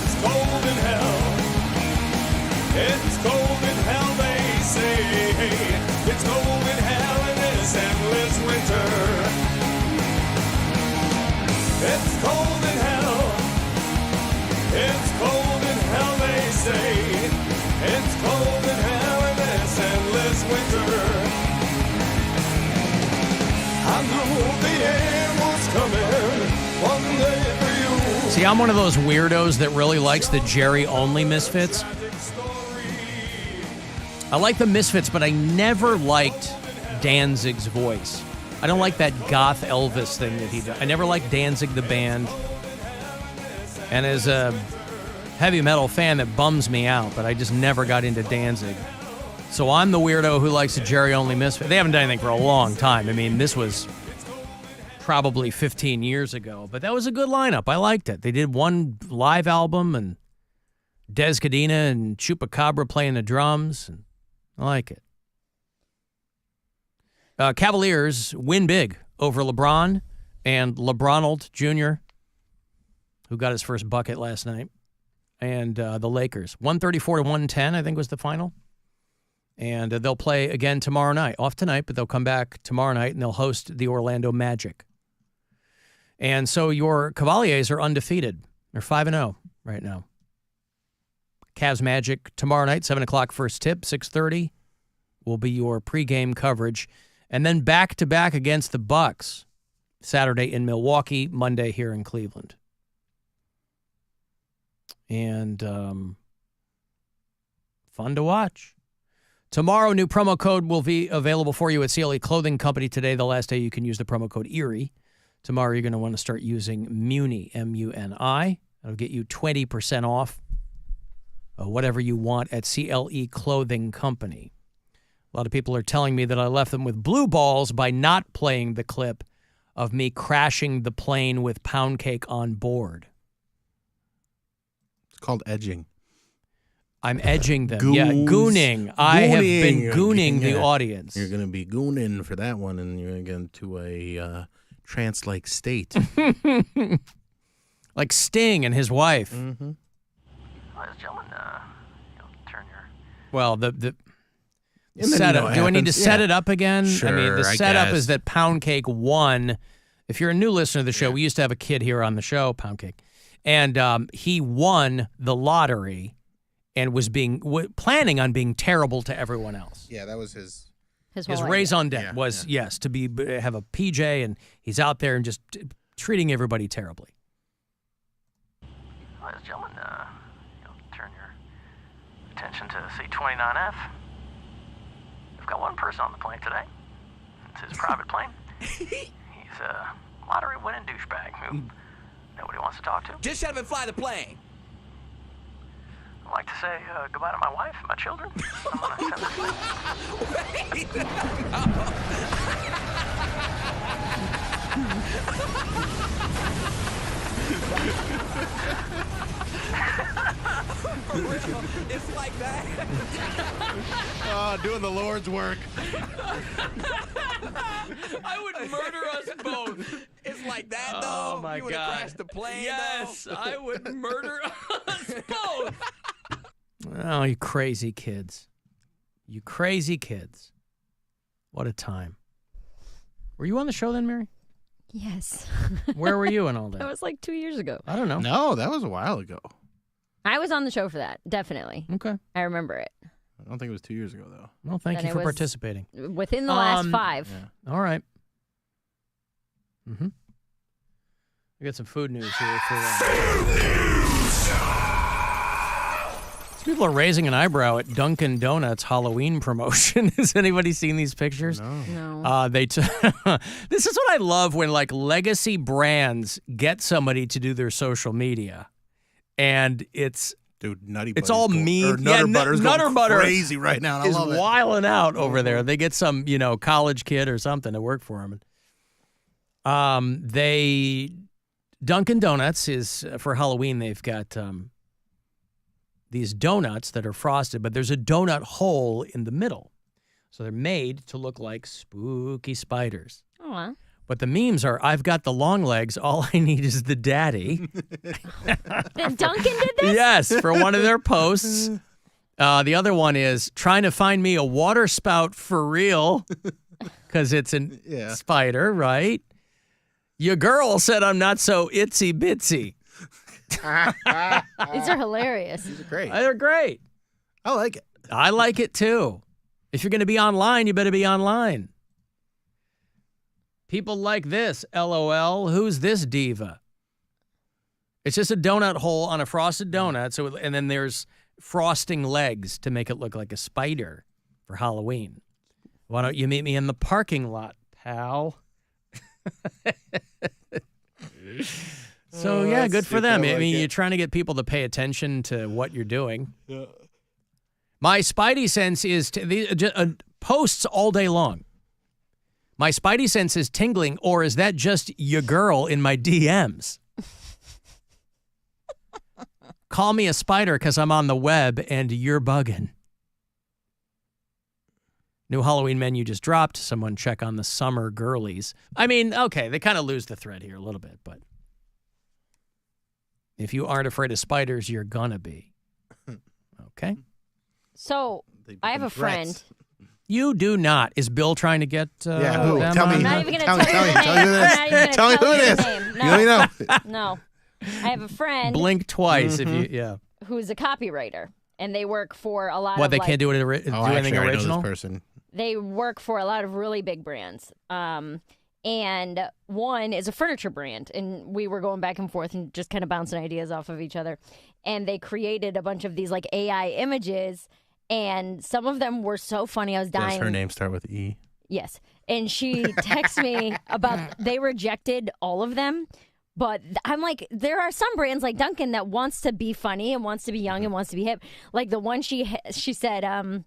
It's cold in hell. It's cold in hell, they say. It's cold in hell in this endless winter. It's cold in hell. It's cold in hell, they say. It's cold in hell in this endless winter. I know the end was coming one day for you. See, I'm one of those weirdos that really likes the Jerry-only Misfits. I like the Misfits, but I never liked Danzig's voice. I don't like that goth Elvis thing that he does. I never liked Danzig the band. And as a heavy metal fan, that bums me out, but I just never got into Danzig. So I'm the weirdo who likes the Jerry-only Misfits. They haven't done anything for a long time. I mean, this was probably 15 years ago, but that was a good lineup. I liked it. They did one live album, and Des Cadena and Chupacabra playing the drums, and I like it. Cavaliers win big over LeBron and LeBronald Jr., who got his first bucket last night, and the Lakers. 134-110, I think, was the final. And they'll play again tomorrow night. Off tonight, but they'll come back tomorrow night, and they'll host the Orlando Magic. And so your Cavaliers are undefeated. They're 5-0 right now. Cavs Magic tomorrow night, 7 o'clock first tip, 6:30 will be your pregame coverage. And then back-to-back against the Bucks, Saturday in Milwaukee, Monday here in Cleveland. And fun to watch. Tomorrow, new promo code will be available for you at CLE Clothing Company today, the last day you can use the promo code ERIE. Tomorrow, you're going to want to start using MUNI, M-U-N-I. That'll get you 20% off whatever you want at CLE Clothing Company. A lot of people are telling me that I left them with blue balls by not playing the clip of me crashing the plane with pound cake on board. It's called edging. I'm edging them. Gooning. I have been gooning the audience. You're going to be gooning for that one, and you're going to get into a trance-like state. Like Sting and his wife. Mm-hmm. Ladies and gentlemen, turn your... Well, the setup. Do I need to set it up again? Sure, I mean, the setup guess. is that Pound Cake won. If you're a new listener to the show, we used to have a kid here on the show, Pound Cake, and he won the lottery and was planning on being terrible to everyone else. Yeah, that was his raison d'etre was, yes, to have a PJ, and he's out there and just treating everybody terribly. Ladies and gentlemen, turn your attention to C-29F. We've got one person on the plane today. It's his private plane. He's a lottery-winning douchebag who nobody wants to talk to. Just shut up and fly the plane. I'd like to say goodbye to my wife and my children. I'm gonna send this thing. It's like that. doing the Lord's work. I would murder us both. It's like that, though. Oh, my you God. You would have crashed the plane, Yes, though. I would murder us both. Oh, you crazy kids. You crazy kids. What a time. Were you on the show then, Mary? Yes. Where were you in all that? That was like 2 years ago. I don't know. No, that was a while ago. I was on the show for that, definitely. Okay. I remember it. I don't think it was 2 years ago, though. Well, thank Then you it for was participating. Within the last 5. Yeah. All right. Mm-hmm. We got some food news here for people are raising an eyebrow at Dunkin' Donuts Halloween promotion. Has anybody seen these pictures? No. This is what I love when like legacy brands get somebody to do their social media, and it's Dude, Nutty it's Buddy's all going, mean. or Nutter Butter's Nutter going Butter crazy right now. And is I love it. wilding out over there. They get some college kid or something to work for them. Dunkin' Donuts is for Halloween. They've got these donuts that are frosted, but there's a donut hole in the middle. So they're made to look like spooky spiders. Aw. But the memes are, I've got the long legs. All I need is the daddy. And Duncan did this? Yes, for one of their posts. The other one is trying to find me a water spout for real because it's a spider, right? Your girl said I'm not so itsy bitsy. These are hilarious. These are great. They're great. I like it. I like it too. If you're going to be online, you better be online. People like this, LOL. Who's this diva? It's just a donut hole on a frosted donut, and then there's frosting legs to make it look like a spider for Halloween. Why don't you meet me in the parking lot, pal? So, yeah, good for them. I mean, you're trying to get people to pay attention to what you're doing. Yeah. My spidey sense is posts all day long. My spidey sense is tingling, or is that just your girl in my DMs? Call me a spider because I'm on the web and you're bugging. New Halloween menu just dropped. Someone check on the summer girlies. I mean, okay, they kind of lose the thread here a little bit, but if you aren't afraid of spiders, you're gonna be. Okay? So, I have a friend. You do not. Is Bill trying to get who? them Tell me. I'm not even going to tell you tell the me. name. Tell me who it is. I'm not even going to Tell me who it you is. the name. You let me know. No. I have a friend Blink twice if you, yeah. who's a copywriter, and they work for a lot What, of they can't do anything Actually, I original? know this person. They work for a lot of really big brands. And one is a furniture brand, and we were going back and forth and just kind of bouncing ideas off of each other. And they created a bunch of these like AI images, and some of them were so funny. I was dying. Does her name start with E? Yes. And she texted me about they rejected all of them. But I'm like, there are some brands like Dunkin' that wants to be funny and wants to be young and wants to be hip. Like the one she said,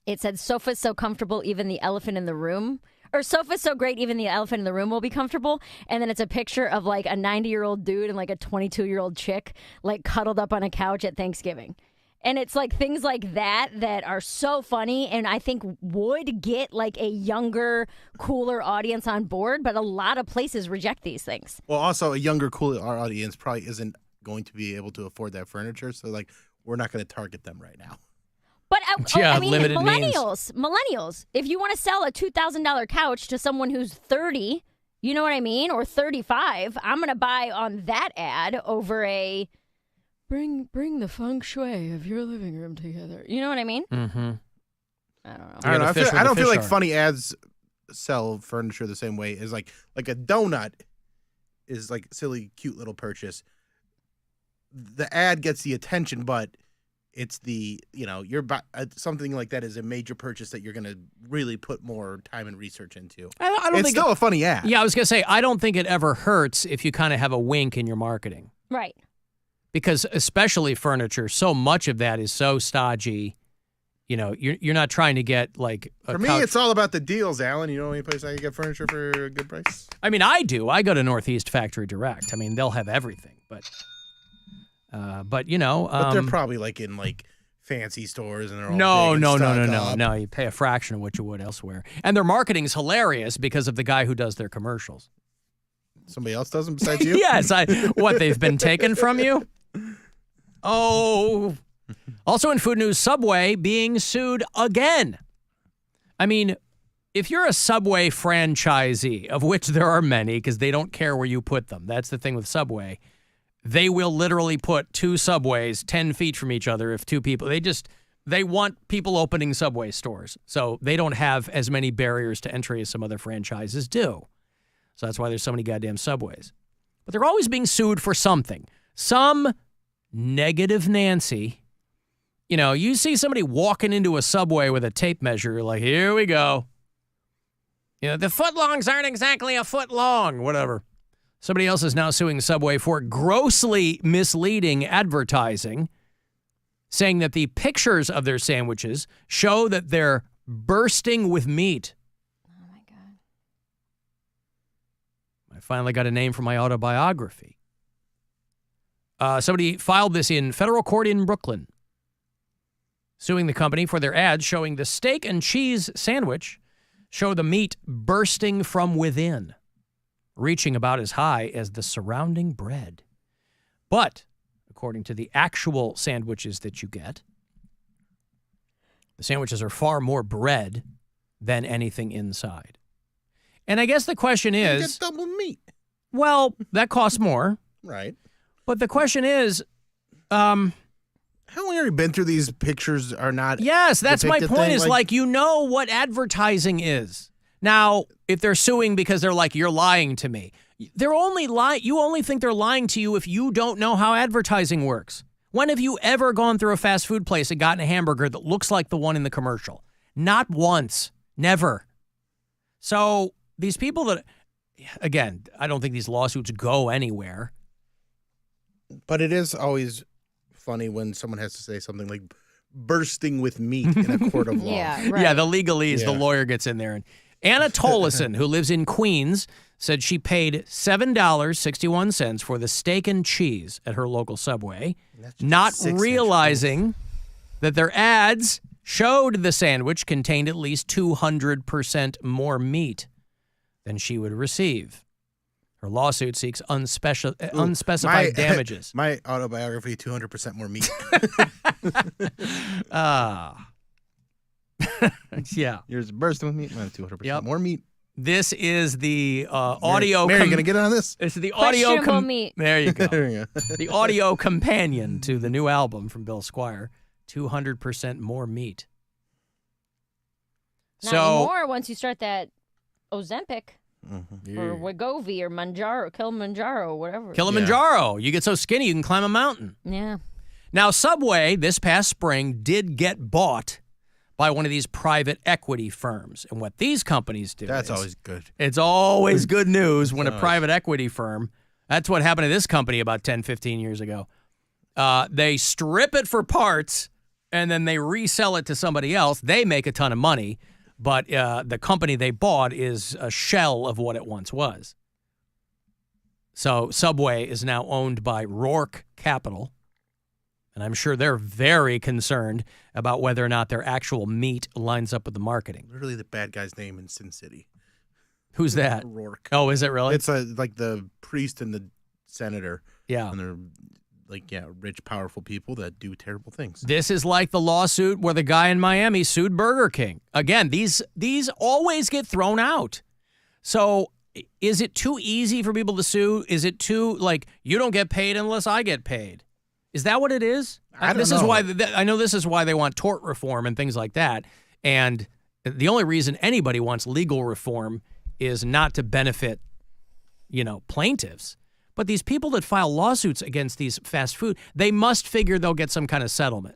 it said, sofa's so comfortable, even the elephant in the room. Or sofa's so great, even the elephant in the room will be comfortable. And then it's a picture of like a 90-year-old dude and like a 22-year-old chick like cuddled up on a couch at Thanksgiving. And it's like things like that are so funny and I think would get like a younger, cooler audience on board. But a lot of places reject these things. Well, also a younger, cooler audience probably isn't going to be able to afford that furniture. So, like, we're not going to target them right now. But I mean, limited millennials, if you want to sell a $2,000 couch to someone who's 30, you know what I mean? Or 35, I'm going to buy on that ad over a... Bring the feng shui of your living room together. You know what I mean? Mm-hmm. I don't know. I don't feel like funny ads sell furniture the same way as like a donut is like silly, cute little purchase. The ad gets the attention, but it's the something like that is a major purchase that you're going to really put more time and research into. I don't it's think still a funny ad. Yeah, I was going to say I don't think it ever hurts if you kind of have a wink in your marketing. Right. Because especially furniture, so much of that is so stodgy. You know, you're not trying to get like a For me, couch. it's all about the deals, Alan. You know any place I can get furniture for a good price? I mean, I do. I go to Northeast Factory Direct. I mean, they'll have everything, but you know, but they're probably like in like fancy stores and they're all no. You pay a fraction of what you would elsewhere, and their marketing's hilarious because of the guy who does their commercials. Somebody else does them besides you? Yes. What, they've been taken from you? Oh. Also in food news, Subway being sued again. I mean, if you're a Subway franchisee, of which there are many because they don't care where you put them. That's the thing with Subway. They will literally put two Subways 10 feet from each other if two people. They want people opening Subway stores. So they don't have as many barriers to entry as some other franchises do. So that's why there's so many goddamn Subways. But they're always being sued for something. Some negative Nancy. You know, you see somebody walking into a Subway with a tape measure, you're like, here we go. You know, the footlongs aren't exactly a foot long, whatever. Somebody else is now suing Subway for grossly misleading advertising, saying that the pictures of their sandwiches show that they're bursting with meat. Oh, my God. I finally got a name for my autobiography. Somebody filed this in federal court in Brooklyn, suing the company for their ads showing the steak and cheese sandwich show the meat bursting from within. reaching about as high as the surrounding bread. But according to the actual sandwiches that you get, the sandwiches are far more bread than anything inside. And I guess the question You is, get double meat. well, that costs more. Right. But the question is, Haven't we already been through these pictures are not yes, that's my depicted point thing? is like, you know what advertising is. Now, if they're suing because they're like, you're lying to me, they're only you only think they're lying to you if you don't know how advertising works. When have you ever gone through a fast food place and gotten a hamburger that looks like the one in the commercial? Not once. Never. So these people that, again, I don't think these lawsuits go anywhere. But it is always funny when someone has to say something like bursting with meat in a court of law. Yeah, right. Yeah, the legalese, the Yeah. lawyer gets in there. And Anna Tolleson, who lives in Queens, said she paid $7.61 for the steak and cheese at her local Subway, That's just not 6 realizing that their ads showed the sandwich contained at least 200% more meat than she would receive. Her lawsuit seeks unspecified damages. My autobiography, 200% more meat. Yeah. Yours bursting with meat. Mine 200% Yep. more meat. This is the audio. Mary, gonna get on this? This is the audio. Questionable meat. There you go. There you go. The audio companion to the new album from Bill Squire. 200% more meat. Not So anymore once you start that Ozempic or Wegovy or Kilimanjaro, whatever. Kilimanjaro, you get so skinny you can climb a mountain. Yeah. Now, Subway this past spring did get bought by one of these private equity firms. And what these companies do That's is, always good. it's always good news when a private equity firm, that's what happened to this company about 10, 15 years ago. They strip it for parts and then they resell it to somebody else. They make a ton of money, but the company they bought is a shell of what it once was. So Subway is now owned by Rourke Capital. And I'm sure they're very concerned about whether or not their actual meat lines up with the marketing. Literally the bad guy's name in Sin City. Who's that? Rourke. Oh, is it really? It's like the priest and the senator. Yeah. And they're rich, powerful people that do terrible things. This is like the lawsuit where the guy in Miami sued Burger King. Again, these always get thrown out. So is it too easy for people to sue? Is it too, like, you don't get paid unless I get paid? Is that what it is? I don't this know. is why I know this is why they want tort reform and things like that. And the only reason anybody wants legal reform is not to benefit, plaintiffs. But these people that file lawsuits against these fast food, they must figure they'll get some kind of settlement.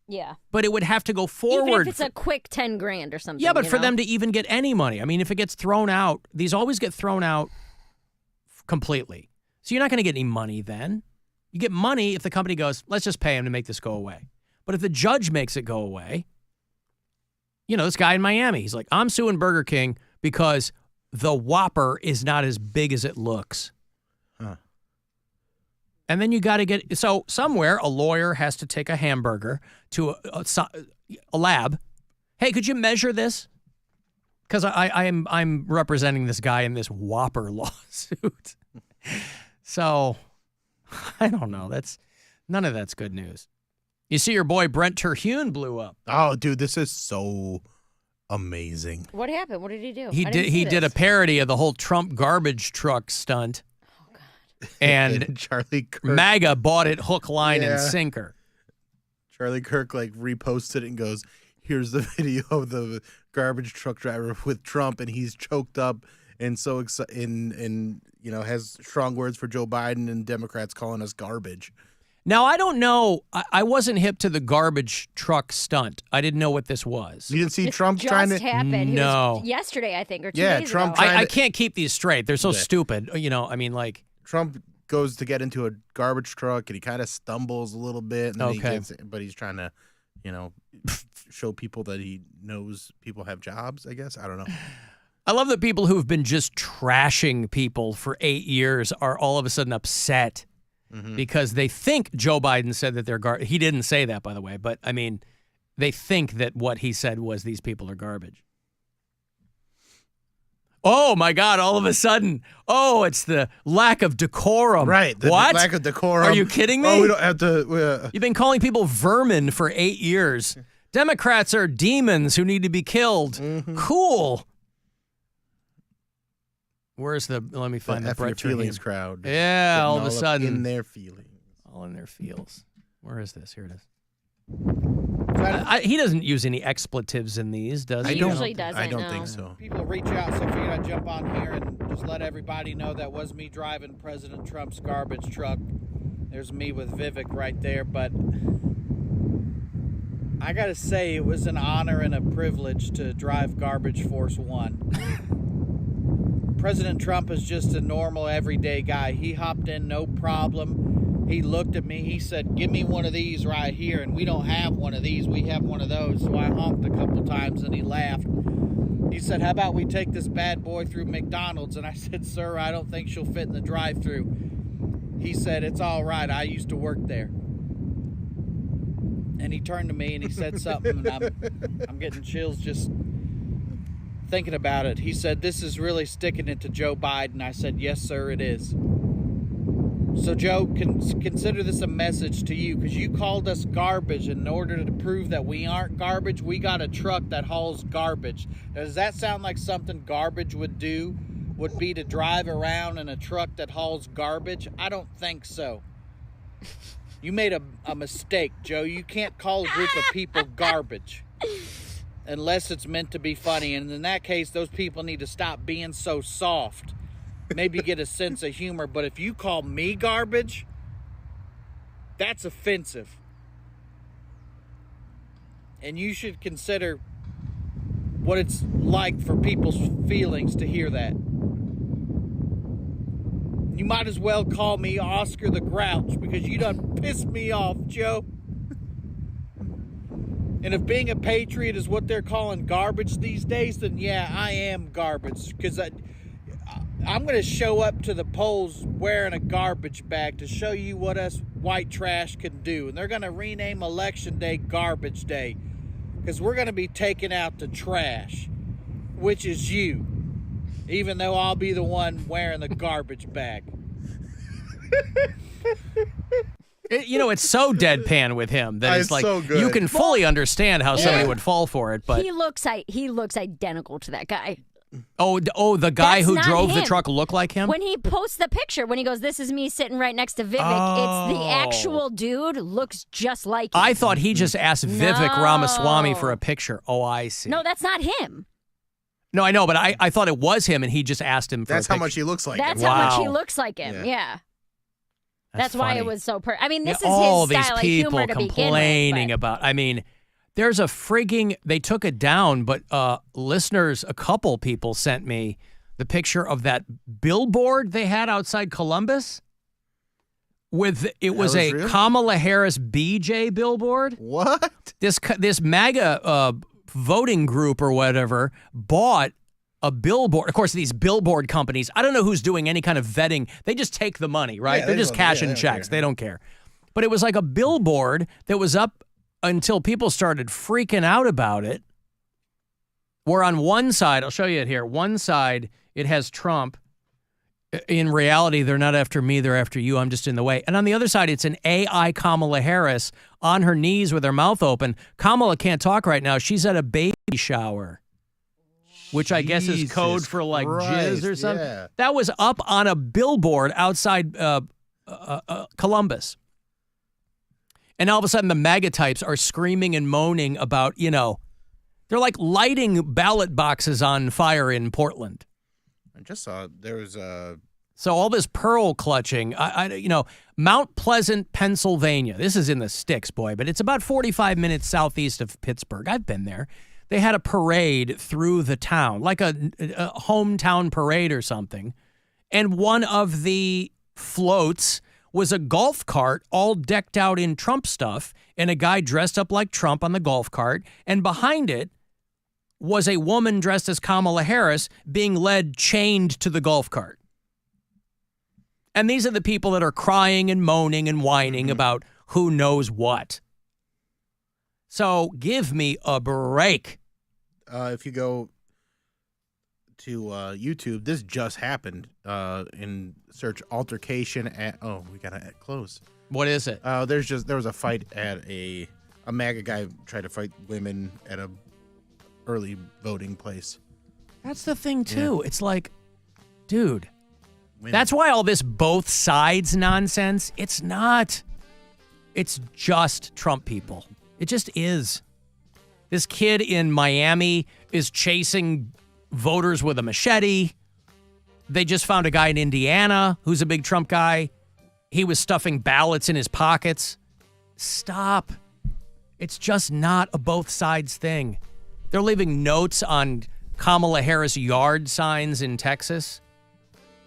Yeah. But it would have to go forward. Even if it's a quick 10 grand or something. Yeah, but you for know? them to even get any money, I mean, if it gets thrown out, these always get thrown out completely. So you're not going to get any money then. You get money if the company goes, let's just pay him to make this go away. But if the judge makes it go away, this guy in Miami, he's like, I'm suing Burger King because the Whopper is not as big as it looks. Huh. And then you got to get, so somewhere a lawyer has to take a hamburger to a lab. Hey, could you measure this? Because I'm representing this guy in this Whopper lawsuit. So I don't know. None of that's good news. You see, your boy Brent Terhune blew up. Oh, dude, this is so amazing. What happened? What did he do? He I didn't see did a this. parody of the whole Trump garbage truck stunt. Oh, God. And Charlie Kirk. MAGA bought it hook, line, and Yeah. sinker. Charlie Kirk reposted it and goes, "Here's the video of the garbage truck driver with Trump, and he's choked up and so excited, and has strong words for Joe Biden and Democrats calling us garbage." Now, I don't know. I wasn't hip to the garbage truck stunt. I didn't know what this was. You didn't see This Trump just trying to? happened. It was No. yesterday, I think, or 2 Yeah, days Trump ago. tried- I can't keep these straight. They're so Yeah. stupid. Trump goes to get into a garbage truck and he kind of stumbles a little bit, and then Okay. but he's trying to, show people that he knows people have jobs. I guess I don't know. I love that people who've been just trashing people for 8 years are all of a sudden upset because they think Joe Biden said that they're garbage. He didn't say that, by the way, but I mean, they think that what he said was these people are garbage. Oh my God! All of a sudden, it's the lack of decorum. Right. The what? lack of decorum. Are you kidding me? Oh, we don't have to. You've been calling people vermin for 8 years. Democrats are demons who need to be killed. Mm-hmm. Cool. Where's the? Let me find the F your Brett feelings Terhune. crowd. Yeah, Getting all of a up sudden, in their feelings. all in their feels. Where is this? Here it is. Try to- He doesn't use any expletives in these, does he? He usually doesn't. I don't no. think so. People reach out, so I figured I'd jump on here and just let everybody know that was me driving President Trump's garbage truck. There's me with Vivek right there, but I gotta say it was an honor and a privilege to drive Garbage Force One. President Trump is just a normal, everyday guy. He hopped in, no problem. He looked at me. He said, "Give me one of these right here." And we don't have one of these. We have one of those. So I honked a couple times, and he laughed. He said, "How about we take this bad boy through McDonald's?" And I said, "Sir, I don't think she'll fit in the drive-thru." He said, "It's all right. I used to work there." And he turned to me and he said something, and I'm getting chills just thinking about it. He said, "This is really sticking it to Joe Biden." I said, "Yes, sir, it is." So, Joe, consider this a message to you, because you called us garbage. In order to prove that we aren't garbage, we got a truck that hauls garbage. Now, does that sound like something garbage would do? Would be to drive around in a truck that hauls garbage? I don't think so. You made a mistake, Joe. You can't call a group of people garbage unless it's meant to be funny. And in that case, those people need to stop being so soft. Maybe get a sense of humor. But if you call me garbage, that's offensive. And you should consider what it's like for people's feelings to hear that. You might as well call me Oscar the Grouch, because you done pissed me off, Joe. And if being a patriot is what they're calling garbage these days, then yeah, I am garbage. Because I'm going to show up to the polls wearing a garbage bag to show you what us white trash can do. And they're going to rename Election Day Garbage Day, because we're going to be taking out the trash, which is you. Even though I'll be the one wearing the garbage bag. It's so deadpan with him that it's It's like so good. you can fully understand how somebody would fall for it. But He looks identical to that guy. the guy That's who not drove the him. truck looked like him. When he posts the picture, when he goes, "This is me sitting right next to Vivek," it's the actual dude, looks just like him. I thought he just asked Vivek No. Ramaswamy for a picture. Oh, I see. No, that's not him. No, I know, but I thought it was him, and he just asked him for That's a how picture. much he looks like. That's him. how much Wow. he looks like him. Yeah. That's why funny. it was so I mean, this Yeah, is all his these style of people humor to begin complaining with. about. I mean, there's a frigging. They took it down, but listeners, a couple people sent me the picture of that billboard they had outside Columbus. Was was a real? Kamala Harris BJ billboard. What? This MAGA voting group or whatever bought a billboard. Of course, these billboard companies, I don't know who's doing any kind of vetting. They just take the money, right? Yeah, They're they just don't- yeah, cashing they don't checks. care. They don't care. But it was like a billboard that was up until people started freaking out about it. Where on one side, I'll show you it here. One side, it has Trump. In reality, they're not after me, they're after you. I'm just in the way. And on the other side, it's an AI Kamala Harris on her knees with her mouth open. Kamala can't talk right now. She's at a baby shower, which I guess is code Jesus for like Christ, jizz or something. yeah. That was up on a billboard outside Columbus. And all of a sudden, the MAGA types are screaming and moaning about, they're like lighting ballot boxes on fire in Portland. I just saw there was a. So all this pearl clutching, Mount Pleasant, Pennsylvania. This is in the sticks, boy, but it's about 45 minutes southeast of Pittsburgh. I've been there. They had a parade through the town, like a hometown parade or something. And one of the floats was a golf cart all decked out in Trump stuff and a guy dressed up like Trump on the golf cart. And behind it was a woman dressed as Kamala Harris being led chained to the golf cart. And these are the people that are crying and moaning and whining about who knows what. So give me a break. If you go to YouTube, this just happened. In search altercation at. Oh, we gotta close. What is it? There was a fight at a MAGA guy tried to fight women at a early voting place. That's the thing, too. It's like, dude, Women. that's why all this both sides nonsense, it's not. It's just Trump people. It just is. This kid in Miami is chasing voters with a machete. They just found a guy in Indiana who's a big Trump guy. He was stuffing ballots in his pockets. Stop. It's just not a both sides thing. They're leaving notes on Kamala Harris yard signs in Texas.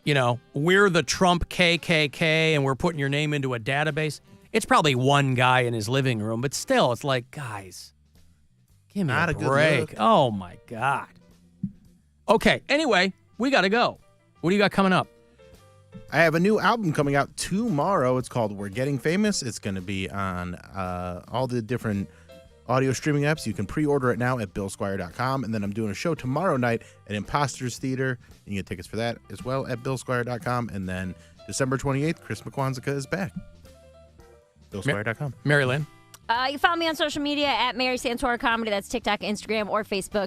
You know, we're the Trump KKK and we're putting your name into a database. It's probably one guy in his living room, but still, it's like, guys, give me Not a a good break. look. Oh, my God. Okay, anyway, we got to go. What do you got coming up? I have a new album coming out tomorrow. It's called We're Getting Famous. It's going to be on all the different audio streaming apps. You can pre-order it now at BillSquire.com. And then I'm doing a show tomorrow night at Imposters Theater. You can get tickets for that as well at BillSquire.com. And then December 28th, Chris McQuanzica is back. BillSquire.com. Mary Lynn? You follow me on social media at Mary Santora Comedy. That's TikTok, Instagram, or Facebook.